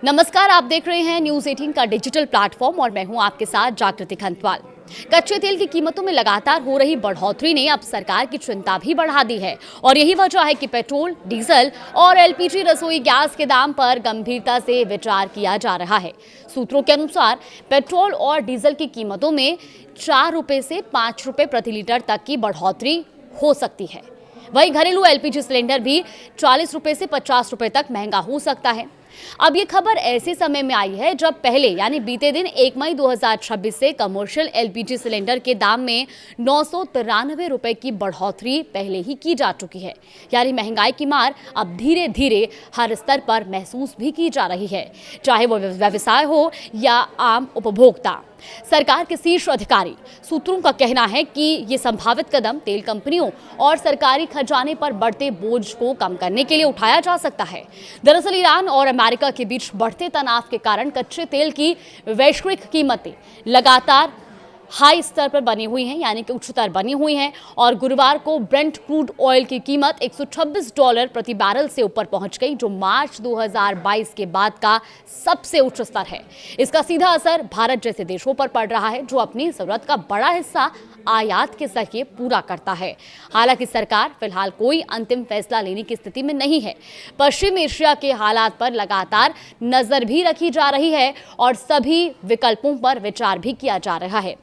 नमस्कार, आप देख रहे हैं न्यूज 18 का डिजिटल प्लेटफॉर्म और मैं हूं आपके साथ जागृति खंतवाल। कच्चे तेल की कीमतों में लगातार हो रही बढ़ोतरी ने अब सरकार की चिंता भी बढ़ा दी है और यही वजह है कि पेट्रोल, डीजल और एलपीजी रसोई गैस के दाम पर गंभीरता से विचार किया जा रहा है। सूत्रों के अनुसार पेट्रोल और डीजल की कीमतों में 4 रुपए से 5 रुपए प्रति लीटर तक की बढ़ोतरी हो सकती है। वहीं घरेलू एलपीजी सिलेंडर भी 40 रुपए से 50 रुपए तक महंगा हो सकता है। अब ये खबर ऐसे समय में आई है जब पहले यानी बीते दिन 1 मई 2026 से कमर्शियल एलपीजी सिलेंडर के दाम में 993 रुपए की बढ़ोतरी पहले ही की जा चुकी है। यानी महंगाई की मार अब धीरे धीरे हर स्तर पर महसूस भी की जा रही है, चाहे वो व्यवसाय हो या आम उपभोक्ता। सरकार के शीर्ष अधिकारी सूत्रों का कहना है कि ये संभावित कदम तेल कंपनियों और सरकारी खजाने पर बढ़ते बोझ को कम करने के लिए उठाया जा सकता है। दरअसल ईरान और अमेरिका के बीच बढ़ते तनाव के कारण कच्चे तेल की वैश्विक कीमतें लगातार हाई स्तर पर बनी हुई हैं, यानी कि उच्चतर बनी हुई हैं और गुरुवार को ब्रेंट क्रूड ऑयल की कीमत $126 प्रति बैरल से ऊपर पहुंच गई, जो मार्च 2022 के बाद का सबसे उच्च स्तर है। इसका सीधा असर भारत जैसे देशों पर पड़ रहा है, जो अपनी जरूरत का बड़ा हिस्सा आयात के जरिए पूरा करता है। हालांकि सरकार फिलहाल कोई अंतिम फैसला लेने की स्थिति में नहीं है। पश्चिम एशिया के हालात पर लगातार नजर भी रखी जा रही है और सभी विकल्पों पर विचार भी किया जा रहा है।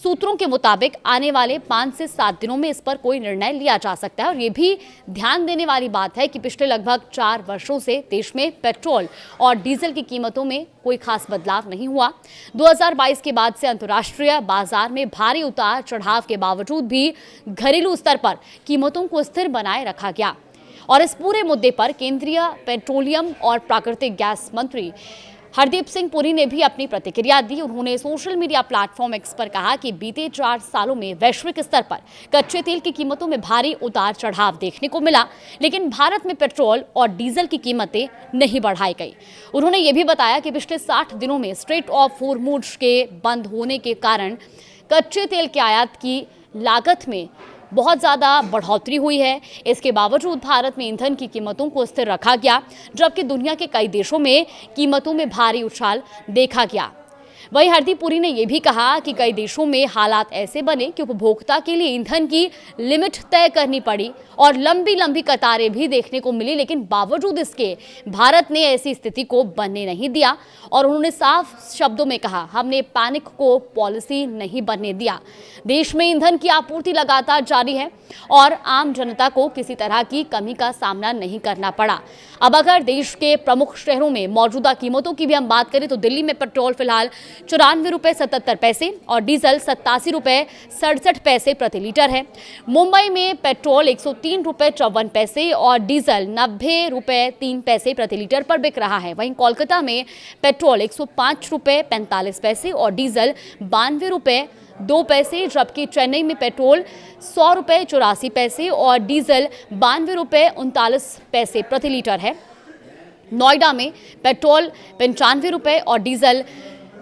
सूत्रों के मुताबिक आने वाले 5 से 7 दिनों में इस पर कोई निर्णय लिया जा सकता है और ये भी ध्यान देने वाली बात है कि पिछले लगभग 4 वर्षों से देश में पेट्रोल और डीजल की कीमतों में कोई खास बदलाव नहीं हुआ। 2022 के बाद से अंतर्राष्ट्रीय बाजार में भारी उतार चढ़ाव के बावजूद भी घरेलू स्तर पर कीमतों को स्थिर बनाए रखा गया। और इस पूरे मुद्दे पर केंद्रीय पेट्रोलियम और प्राकृतिक गैस मंत्री हरदीप सिंह पुरी ने भी अपनी प्रतिक्रिया दी। उन्होंने सोशल मीडिया प्लेटफॉर्म एक्स पर कहा कि बीते 4 सालों में वैश्विक स्तर पर कच्चे तेल की कीमतों में भारी उतार चढ़ाव देखने को मिला, लेकिन भारत में पेट्रोल और डीजल की कीमतें नहीं बढ़ाई गई। उन्होंने ये भी बताया कि पिछले 60 दिनों में स्ट्रेट ऑफ हॉर्मुज़ के बंद होने के कारण कच्चे तेल के आयात की लागत में बहुत ज़्यादा बढ़ोतरी हुई है। इसके बावजूद भारत में ईंधन की कीमतों को स्थिर रखा गया, जबकि दुनिया के कई देशों में कीमतों में भारी उछाल देखा गया। वहीं हरदीप पुरी ने यह भी कहा कि कई देशों में हालात ऐसे बने कि उपभोक्ता के लिए ईंधन की लिमिट तय करनी पड़ी और लंबी लंबी कतारें भी देखने को मिली, लेकिन बावजूद इसके भारत ने ऐसी स्थिति को बनने नहीं दिया। और उन्होंने साफ शब्दों में कहा, हमने पैनिक को पॉलिसी नहीं बनने दिया। देश में ईंधन की आपूर्ति लगातार जारी है और आम जनता को किसी तरह की कमी का सामना नहीं करना पड़ा। अब अगर देश के प्रमुख शहरों में मौजूदा कीमतों की भी हम बात करें तो दिल्ली में पेट्रोल फिलहाल 94 रुपये 77 पैसे और डीजल 87 रुपये 67 पैसे प्रति लीटर है। मुंबई में पेट्रोल 103 रुपये 54 पैसे और डीजल 90 रुपये 3 पैसे प्रति लीटर पर बिक रहा है। वहीं कोलकाता में पेट्रोल 105 रुपये 45 पैसे और डीजल 92 रुपये 2 पैसे, जबकि चेन्नई में पेट्रोल 100 रुपये 84 पैसे और डीजल 92 रुपये 39 पैसे प्रति लीटर है। नोएडा में पेट्रोल 95 रुपये और डीजल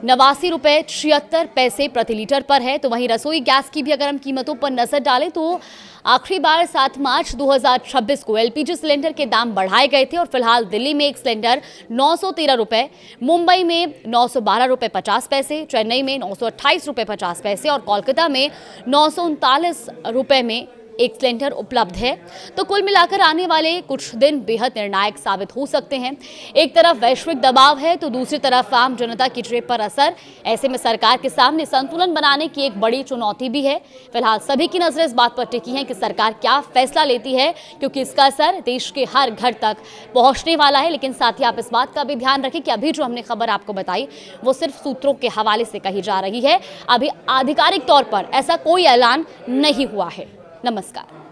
89 रुपये 76 पैसे प्रति लीटर पर है। तो वहीं रसोई गैस की भी अगर हम कीमतों पर नजर डालें तो आखिरी बार 7 मार्च 2026 को एलपीजी सिलेंडर के दाम बढ़ाए गए थे और फिलहाल दिल्ली में एक सिलेंडर 913 रुपये, मुंबई में 912 रुपये 50 पैसे, चेन्नई में 928 रुपये 50 पैसे और कोलकाता में 939 रुपये में एक सिलेंडर उपलब्ध है। तो कुल मिलाकर आने वाले कुछ दिन बेहद निर्णायक साबित हो सकते हैं। एक तरफ वैश्विक दबाव है तो दूसरी तरफ आम जनता की जेब पर असर। ऐसे में सरकार के सामने संतुलन बनाने की एक बड़ी चुनौती भी है। फिलहाल सभी की नजरें इस बात पर टिकी हैं कि सरकार क्या फैसला लेती है, क्योंकि इसका असर देश के हर घर तक पहुंचने वाला है। लेकिन साथ ही आप इस बात का भी ध्यान रखें कि अभी जो हमने खबर आपको बताई वो सिर्फ सूत्रों के हवाले से कही जा रही है। अभी आधिकारिक तौर पर ऐसा कोई ऐलान नहीं हुआ है। नमस्कार।